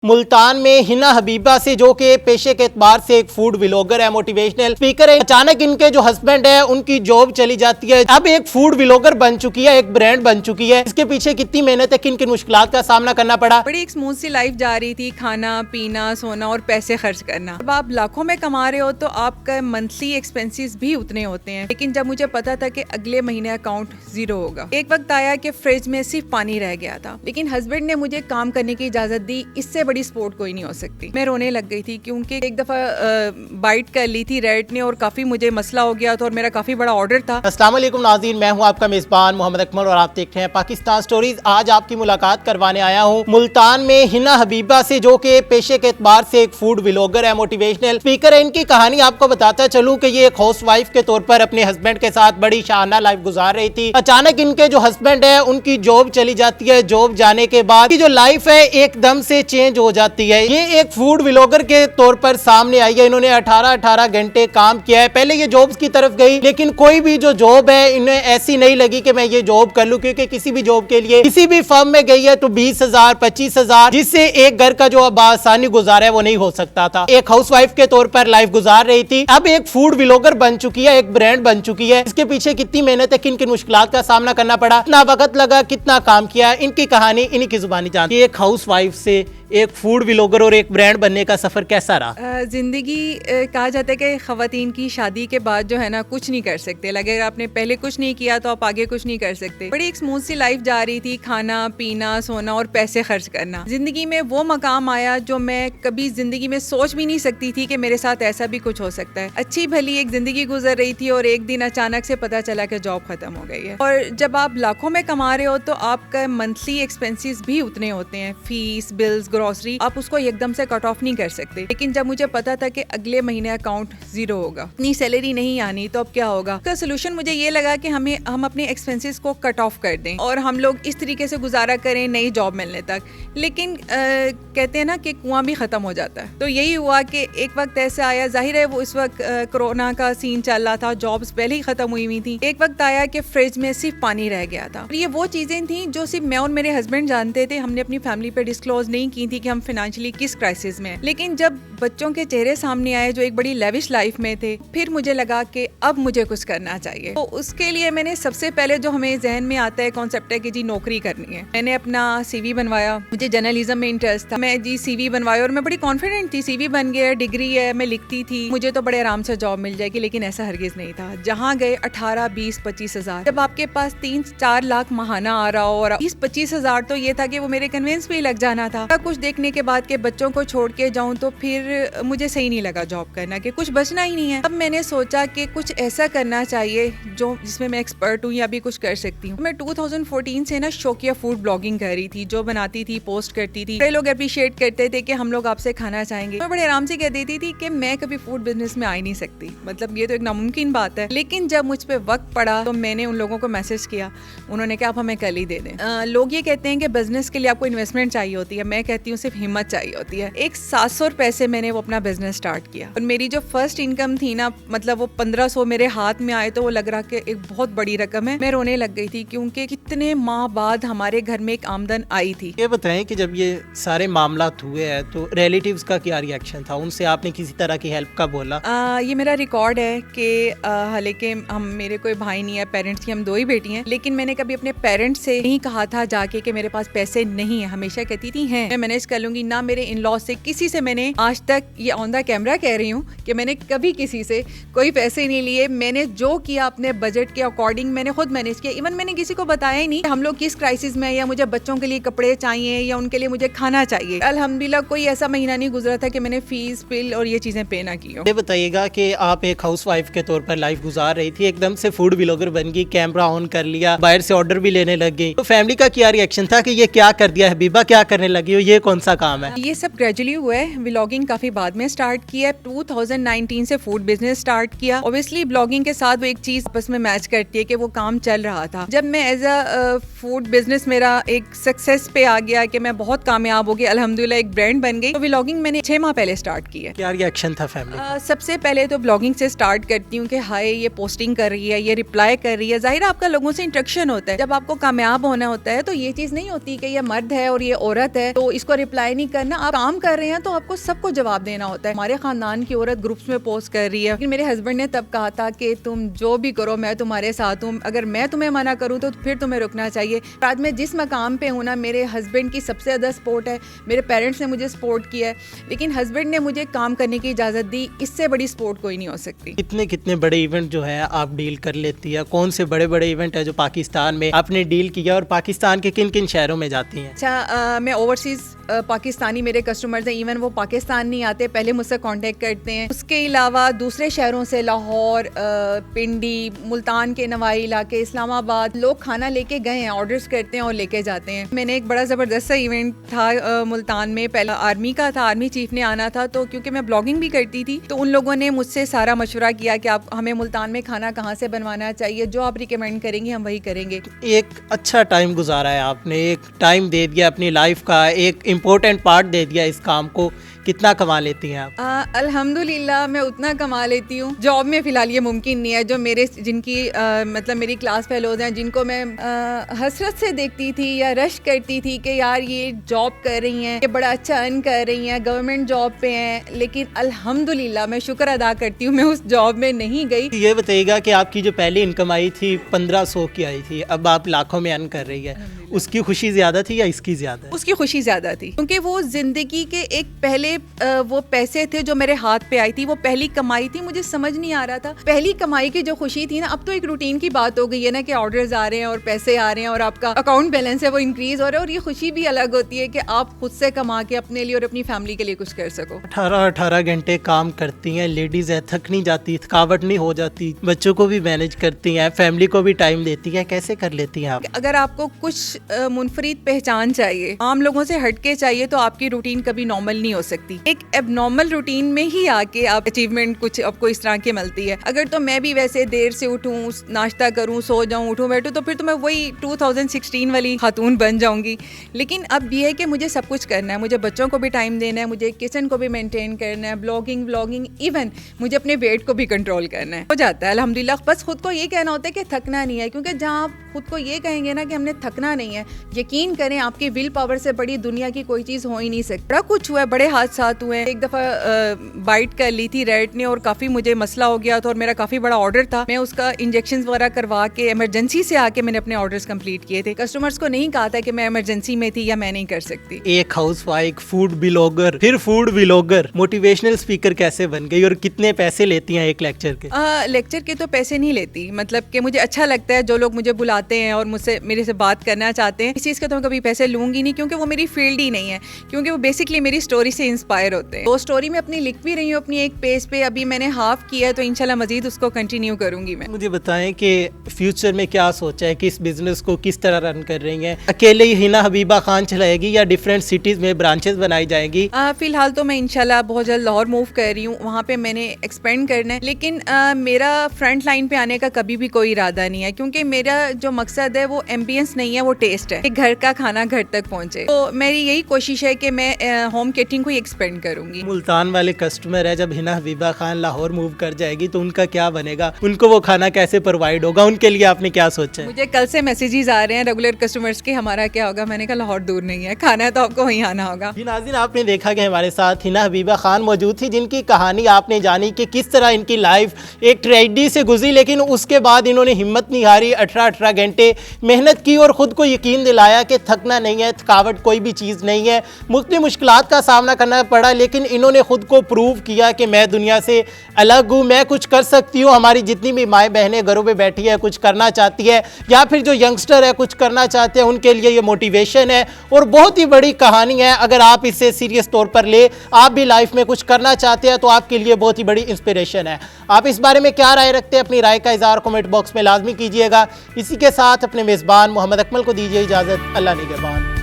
ملتان میں ہنا حبیبہ سے جو کہ پیشے کے اعتبار سے ایک فوڈ ولاگر ہے، موٹیویشنل اسپیکر ہے، اچانک ان کے جو ہسبینڈ ہے ان کی جاب چلی جاتی ہے۔ اب ایک فوڈ ولاگر بن چکی ہے، ایک برانڈ بن چکی ہے۔ اس کے پیچھے کتنی محنت ہے، کن کن مشکلات کا سامنا کرنا پڑا۔ بڑی ایک اسموتھ سی لائف جا رہی تھی، کھانا پینا سونا اور پیسے خرچ کرنا۔ جب آپ لاکھوں میں کما رہے ہو تو آپ کا منتھلی ایکسپینسز بھی اتنے ہوتے ہیں، لیکن جب مجھے پتا تھا کہ اگلے مہینے اکاؤنٹ زیرو ہوگا، ایک وقت آیا کہ فریج میں صرف پانی رہ گیا تھا، لیکن ہسبینڈ نے مجھے کام کرنے کی اجازت دی۔ اس سے بڑی سپورٹ کوئی نہیں ہو سکتی۔ میں رونے لگ گئی تھی کیونکہ ایک دفعہ بائٹ کر لی تھی ریٹ نے اور کافی مجھے مسئلہ ہو گیا تھا اور میرا کافی بڑا آرڈر تھا۔ السلام علیکم ناظرین، میں ہوں آپ کا میزبان محمد اکمل اور آپ دیکھ رہے ہیں پاکستان سٹوریز۔ آج آپ کی ملاقات کروانے آیا ہوں ملتان میں ہنا حبیبہ سے جو کہ پیشے کے اعتبار سے ایک فوڈ ولاگر ہے، موٹیویشنل اسپیکر ہے۔ ان کی کہانی آپ کو بتاتا چلوں کہ یہ ایک ہاؤس وائف کے طور پر اپنے ہسبینڈ کے ساتھ بڑی شانہ لائف گزار رہی تھی۔ اچانک ان کے جو ہسبینڈ ہے ان کی جاب چلی جاتی ہے۔ جاب جانے کے بعد کی جو لائف ہے ایک دم سے چینج ہو جاتی ہے۔ یہ ایک فوڈ ولاگر کے طور پر سامنے آئی ہے۔ انہوں نے 18 گھنٹے کام کیا ہے۔ پہلے یہ جابز کی طرف گئی، لیکن کوئی بھی جو جاب ہے انہیں ایسی نہیں لگی کہ میں یہ جاب کر لوں، کیونکہ کسی بھی جاب کے لیے کسی بھی فرم میں گئی ہے تو 20,000 25,000 جس سے ایک گھر کا جو آسانی گزارا ہے وہ نہیں ہو سکتا تھا۔ ایک ہاؤس وائف کے طور پر لائف گزار رہی تھی، اب ایک فوڈ ولاگر بن چکی ہے، ایک برانڈ بن چکی ہے۔ اس کے پیچھے کتنی محنت ہے، کن کن مشکلات کا سامنا کرنا پڑا، کتنا وقت لگا، کتنا کام کیا، ان کی کہانی انہی کی زبانی جانتے ہیں۔ ایک ہاؤس وائف سے ایک فوڈ ولاگر اور ایک برانڈ بننے کا سفر کیسا رہا؟ زندگی کہا جاتا ہے کہ خواتین کی شادی کے بعد جو ہے نا کچھ نہیں کر سکتے۔ اگر آپ نے پہلے کچھ نہیں کیا تو آپ آگے کچھ نہیں کر سکتے۔ بڑی ایک اسموتھ سی لائف جا رہی تھی، کھانا پینا سونا اور پیسے خرچ کرنا۔ زندگی میں وہ مقام آیا جو میں کبھی زندگی میں سوچ بھی نہیں سکتی تھی کہ میرے ساتھ ایسا بھی کچھ ہو سکتا ہے۔ اچھی بھلی ایک زندگی گزر رہی تھی اور ایک دن اچانک سے پتا چلا کہ جاب ختم ہو گئی ہے۔ اور جب آپ لاکھوں میں کما رہے ہو تو آپ کا منتھلی ایکسپینسز بھی اتنے ہوتے ہیں، فیس بلز گروسری، آپ اس کو ایک دم سے کٹ آف نہیں کر سکتے۔ لیکن جب مجھے پتا تھا کہ اگلے مہینے اکاؤنٹ زیرو ہوگا، اتنی سیلری نہیں آنی، تو اب کیا ہوگا؟ اس کا سولوشن مجھے یہ لگا کہ ہم اپنے ایکسپینسز کو کٹ آف کر دیں اور ہم لوگ اس طریقے سے گزارا کریں نئی جاب ملنے تک۔ لیکن کہتے ہیں نا کہ کنواں بھی ختم ہو جاتا ہے، تو یہی ہوا کہ ایک وقت ایسا آیا، ظاہر ہے وہ اس وقت کورونا کا سین چل رہا تھا، جابز پہلے ہی ختم ہوئی تھی۔ ایک وقت آیا کہ فریج میں صرف پانی رہ گیا تھا۔ یہ وہ چیزیں تھیں جو صرف میں اور میرے ہسبینڈ جانتے تھے، ہم نے اپنی فیملی پہ ڈسکلوز نہیں کی تھی کہ ہم فائنینشلی کس کرائسس میں ہیں۔ لیکن جب بچوں کے چہرے سامنے آئے جو ایک بڑی لیوش لائف میں تھے، پھر مجھے لگا کہ اب مجھے کچھ کرنا چاہیے۔ تو اس کے لیے میں نے سب سے پہلے جو ہمیں ذہن میں آتا ہے کانسیپٹ ہے کہ جی نوکری کرنی ہے۔ میں نے اپنا سی وی بنوایا، مجھے جرنلزم میں انٹرسٹ تھا، میں سی وی بنوایا اور میں بڑی کانفیڈنٹ تھی، سی وی بن گیا، ڈگری ہے، میں لکھتی تھی، مجھے تو بڑے آرام سے جاب مل جائے گی، لیکن ایسا ہرگز نہیں تھا۔ جہاں گئے 18 20 25 ہزار، جب آپ کے پاس 3-4 لاکھ ماہانہ آ رہا ہو اور 20-25 ہزار تو یہ تھا کہ وہ میرے کنوینس پہ ہی لگ جانا تھا۔ کچھ دیکھنے کے بعد کہ بچوں کو چھوڑ کے جاؤں تو پھر مجھے صحیح نہیں لگا جاب کرنا، کہ کچھ بچنا ہی نہیں ہے۔ اب میں نے سوچا کہ کچھ ایسا کرنا چاہیے جس میں ایکسپرٹ ہوں یا بھی کچھ کر سکتی ہوں۔ میں 2014 سے نا شوقیہ فوڈ بلاگنگ کر رہی تھی، جو بناتی تھی پوسٹ کرتی تھی، کئی لوگ اپریشیٹ کرتے تھے کہ ہم لوگ آپ سے کھانا چاہیں گے۔ میں بڑے آرام سے کہہ دیتی تھی کہ میں کبھی فوڈ بزنس میں آ ہی نہیں سکتی، مطلب یہ تو ایک ناممکن بات ہے۔ لیکن جب مجھ پہ وقت پڑا تو میں نے ان لوگوں کو میسج کیا، انہوں نے کہا آپ ہمیں کل ہی دے دیں۔ لوگ یہ کہتے ہیں کہ بزنس کے لیے آپ کو انویسٹمنٹ چاہیے ہوتی ہے، میں کہتی ہوں صرف ہمت چاہیے ہوتی ہے۔ ایک 700 روپے سے میں نے وہ اپنا بزنس سٹارٹ کیا اور میری جو فرسٹ انکم تھی نا، مطلب وہ 1500 میرے ہاتھ میں آئے تو وہ لگ رہا کہ ایک بہت بڑی رقم ہے۔ میں رونے لگ گئی تھی کیونکہ کتنے ماہ بعد ہمارے گھر میں ایک آمدن آئی تھی۔ یہ بتائیں کہ جب یہ سارے معاملات ہوئے ہیں تو ریلیٹیوز کا کیا ری ایکشن تھا؟ ان سے آپ نے کسی طرح کی ہیلپ کا بولا؟ یہ میرا ریکارڈ ہے کہ حالانکہ میرے کوئی بھائی نہیں ہے، پیرنٹس کی ہم 2 ہی بیٹی ہیں، لیکن میں نے کبھی اپنے پیرنٹس سے نہیں کہا تھا جا کے کہ میرے پاس پیسے نہیں ہیں، ہمیشہ کہتی تھی ہیں میں مینیج کر لوں گی۔ نہ میرے ان لاء سے کسی سے میں نے آج تک، یہ آن دا کیمرہ کہہ رہی ہوں کہ میں نے کبھی کسی سے کوئی پیسے نہیں لیے۔ میں نے جو کیا اپنے بجٹ کے اکارڈنگ میں نے خود مینیج کیا۔ ایون میں نے کسی کو بتایا ہی نہیں کہ ہم لوگ کس کرائسس میں ہیں، یا مجھے بچوں کے لیے کپڑے چاہیے یا ان کے لیے مجھے کھانا چاہیے۔ الحمدللہ کوئی ایسا مہینہ نہیں گزرا تھا کہ میں نے فیس بل اور یہ چیزیں پے نہ کی ہو۔ یہ بتائیے گا کہ آپ ایک ہاؤس وائف کے طور پر لائف گزار رہی تھی، ایک دم سے فوڈ ولاگر بن گئی، کیمرہ آن کر لیا، باہر سے آرڈر بھی لینے لگ گئی، تو فیملی کا کیا ری ایکشن تھا کہ یہ کیا کر دیا حبیبہ، کیا کرنے لگی ہو، یہ کون سا کام ہے؟ یہ سب گریجولی ہوا ہے، ولاگنگ کافی بعد میں سٹارٹ کیا ہے۔ 2019 سے فوڈ بزنس سٹارٹ کیا۔ اوبویسلی بلاگنگ کے ساتھ وہ ایک چیز آپس میں میچ کرتی ہے کہ وہ کام چل رہا تھا۔ جب میں ایز اے فوڈ بزنس میرا ایک سکسیس پہ آ گیا کہ میں بہت کامیاب ہو گیا، الحمدللہ ایک برانڈ بن گئی، تو ولاگنگ میں نے 6 ماہ پہلے سٹارٹ کی ہے۔ کیا ری ایکشن تھا فیملی؟ سب سے پہلے تو بلاگنگ سے سٹارٹ کرتی ہوں کہ ہائے یہ پوسٹنگ کر رہی ہے، یہ رپلائی کر رہی ہے۔ ظاہر ہے آپ کا لوگوں سے انٹریکشن ہوتا ہے، جب آپ کو کامیاب ہونا ہوتا ہے تو یہ چیز نہیں ہوتی کہ یہ مرد ہے اور یہ عورت ہے تو اس کو رپلائی نہیں کرنا. آپ کام کر رہے ہیں تو آپ کو سب کو جواب دینا ہوتا ہے. ہمارے خاندان کی عورت گروپس میں پوسٹ کر رہی ہے, لیکن میرے ہسبینڈ نے تب کہا تھا کہ تم جو بھی کرو میں تمہارے ساتھ ہوں, اگر میں تمہیں منع کروں تو پھر تمہیں رکنا چاہیے. آج میں جس مقام پہ ہوں نا, میرے ہسبینڈ کی سب سے زیادہ سپورٹ ہے, میرے پیرنٹس نے مجھے سپورٹ کیا ہے, لیکن ہسبینڈ نے مجھے کام کرنے کی اجازت دی. اس سے بڑی سپورٹ کوئی نہیں ہو سکتی. کتنے بڑے ایونٹ جو ہے آپ ڈیل کر لیتی ہے؟ کون سے بڑے بڑے ایونٹ ہے جو پاکستان میں آپ نے ڈیل کیا اور پاکستان کے کن کن شہروں میں جاتی ہیں؟ اچھا, میں اوورسیز پاکستانی میرے کسٹمرز ہیں, ایون وہ پاکستان نہیں آتے, پہلے مجھ سے کانٹیکٹ کرتے ہیں. اس کے علاوہ دوسرے شہروں سے لاہور, پنڈی, ملتان کے نوائی علاقے, اسلام آباد, لوگ کھانا لے کے گئے ہیں, آرڈرز کرتے ہیں اور لے کے جاتے ہیں. میں نے ایک بڑا زبردست سا ایونٹ تھا ملتان میں, پہلا آرمی کا تھا, آرمی چیف نے آنا تھا, تو کیونکہ میں بلاگنگ بھی کرتی تھی تو ان لوگوں نے مجھ سے سارا مشورہ کیا کہ آپ ہمیں ملتان میں کھانا کہاں سے بنوانا چاہیے, جو آپ ریکمینڈ کریں گے ہم وہی کریں گے. ایک اچھا ٹائم گزارا ہے آپ نے, ایک ٹائم دے دیا اپنی لائف کا, ایک امپورٹنٹ پارٹ دے دیا اس کام کو. کتنا کما لیتی ہیں آپ؟ الحمدللہ میں اتنا کما لیتی ہوں. جاب میں فی الحال یہ ممکن نہیں ہے. جو میرے جن کی مطلب میری کلاس فیلوز ہیں, جن کو میں حسرت سے دیکھتی تھی یا رش کرتی تھی کہ یار یہ جاب کر رہی ہیں, یہ بڑا اچھا ارن کر رہی ہیں, گورنمنٹ جاب پہ ہیں, لیکن الحمدللہ میں شکر ادا کرتی ہوں میں اس جاب میں نہیں گئی. یہ بتائیے گا کہ آپ کی جو پہلی انکم آئی تھی 1500 کی آئی تھی, اب آپ لاکھوں میں ارن کر رہی ہے, اس کی خوشی زیادہ تھی یا اس کی زیادہ؟ اس کی خوشی زیادہ تھی, کیونکہ وہ زندگی کے ایک پہلے وہ پیسے تھے جو میرے ہاتھ پہ آئی تھی, وہ پہلی کمائی تھی. مجھے سمجھ نہیں آ رہا تھا پہلی کمائی کی جو خوشی تھی نا, اب تو ایک روٹین کی بات ہو گئی ہے نا کہ آرڈرز آ رہے ہیں اور پیسے آ رہے ہیں اور آپ کا اکاؤنٹ بیلنس ہے وہ انکریز ہو رہا ہے, اور یہ خوشی بھی الگ ہوتی ہے کہ آپ خود سے کما کے اپنے لیے اور اپنی فیملی کے لیے کچھ کر سکو. 18 گھنٹے کام کرتی ہیں لیڈیز, ہے تھک نہیں جاتی, تھکاوٹ نہیں ہو جاتی, بچوں کو بھی مینج کرتی ہیں, فیملی کو بھی ٹائم دیتی ہیں, کیسے کر لیتی ہیں آپ؟ اگر آپ کو کچھ منفرد پہچان چاہیے, عام لوگوں سے ہٹ کے چاہیے, تو آپ کی روٹین کبھی نارمل نہیں ہو سکتی. ایک اب نارمل روٹین میں ہی آ کے آپ اچیومنٹ کچھ آپ کو اس طرح کی ملتی ہے. اگر تو میں بھی ویسے دیر سے اٹھوں, ناشتہ کروں, سو جاؤں, اٹھوں بیٹھوں, تو پھر تو میں وہی 2016 والی خاتون بن جاؤں گی. لیکن اب یہ ہے کہ مجھے سب کچھ کرنا ہے, مجھے بچوں کو بھی ٹائم دینا ہے, مجھے کچن کو بھی مینٹین کرنا ہے, بلاگنگ, ایون مجھے اپنے ویٹ کو بھی کنٹرول کرنا ہے. ہو جاتا ہے الحمدللہ. بس خود کو یہ کہنا ہوتا ہے کہ تھکنا نہیں ہے, کیونکہ جہاں آپ خود کو یہ کہیں گے نا کہ ہم نے تھکنا نہیں ہے, یقین کریں آپ کی ول پاور سے بڑی دنیا کی کوئی چیز ہو ہی نہیں سکتی. بڑا کچھ ہوا ہے, بڑے حادثات ہوئے ہیں. ایک دفعہ بائٹ کر لی تھی ریٹ نے اور کافی مجھے مسئلہ ہو گیا تھا, اور میرا کافی بڑا آرڈر تھا. میں اس کا انجیکشنز وغیرہ کروا کے ایمرجنسی سے آ کے میں نے اپنے آرڈرز کمپلیٹ کیے تھے. کسٹمرز کو نہیں کہا تھا کہ میں ایمرجنسی میں تھی یا میں نہیں کر سکتی. ایک ہاؤس وائف, فوڈ بلاگر, پھر فوڈ بلاگر, موٹیویشنل اسپیکر کیسے بن گئی اور کتنے پیسے لیتی ہیں ایک لیکچر کے؟ لیکچر کے تو پیسے نہیں لیتی, مطلب کہ مجھے اچھا لگتا ہے جو لوگ مجھے بلاتے ہیں اور میرے سے بات کرنا چاہتے ہیں, اس چیز کا تو میں کبھی پیسے لوں گی نہیں, کیونکہ وہ میری فیلڈ ہی نہیں ہے, کیونکہ وہ بیسکلی میری اسٹوری سے انسپائر ہوتے ہیں. وہ اسٹوری میں اپنی لکھ بھی رہی ہوں اپنی ایک پیج پہ, ابھی میں نے ہاف کیا ہے, تو انشاءاللہ مزید اس کو کنٹینیو کروں گی. میں مجھے بتائیں کہ فیوچر میں کیا سوچا ہے, کہ اس بزنس کو کس طرح رن کر رہی ہیں؟ اکیلے ہی ہنا حبیبہ خان چلائے گی یا ڈفرینٹ سٹیز میں برانچز بنائی جائیں گی؟ فی الحال تو میں انشاءاللہ بہت جلد لاہور موو کر رہی ہوں, وہاں پہ میں نے ایکسپینڈ کرنا ہے, لیکن میرا فرنٹ لائن پہ آنے کا کبھی بھی کوئی ارادہ نہیں ہے, کیونکہ میرا جو مقصد ہے وہ ایمبینس نہیں ہے, وہ ٹیسٹ ہے, کہ گھر کا کھانا گھر تک پہنچے. تو میری یہی کوشش ہے کہ میں ہوم کیٹرنگ کو ایکسپینڈ کروں گی. ملتان والے کسٹمر ہے, جب ہنا حبیبہ خان لاہور موو کر جائے گی تو ان کا کیا بنے گا, ان کو وہ کھانا کیسے پرووائڈ ہوگا, ان کے لیے آپ نے کیا سوچا ہے؟ مجھے کل سے میسیجز آ رہے ہیں ریگولر کسٹمرز کے, ہمارا کیا ہوگا. میں نے کہا لاہور دور نہیں ہے, کھانا ہے تو آپ کو وہیں آنا ہوگا. جی ناظرین, آپ نے دیکھا کہ ہمارے ساتھ ہنا حبیبہ خان موجود تھی, جن کی کہانی آپ نے جانی کہ کس طرح ان کی لائف ایک ٹریجڈی سے گزری, لیکن اس کے بعد انہوں نے ہمت نہیں ہاری, 18 گھنٹے محنت کی اور خود کو یقین دلایا کہ تھکنا نہیں ہے, تھکاوٹ کوئی بھی چیز نہیں ہے. مختلف مشکلات کا سامنا کرنا پڑا, لیکن انہوں نے خود کو پروو کیا کہ میں دنیا سے الگ ہوں, میں کچھ کر سکتی ہوں. ہماری جتنی بھی مائیں بہنیں گھروں پہ بیٹھی ہے, کچھ کرنا چاہتی ہے, یا پھر جو ینگسٹر ہے کچھ کرنا چاہتے ہیں, ان کے لیے یہ موٹیویشن ہے اور بہت ہی بڑی کہانی ہے. اگر آپ اسے سیریس طور پر لے, آپ بھی لائف میں کچھ کرنا چاہتے ہیں, تو آپ کے لیے بہت ہی بڑی انسپریشن ہے. آپ اس بارے میں کیا رائے رکھتے ہیں, اپنی رائے کا اظہار کمنٹ باکس میں لازمی کیجیے گا. اسی کے ساتھ اپنے میزبان محمد اکمل کو دیجیے اجازت. اللہ نگہبان.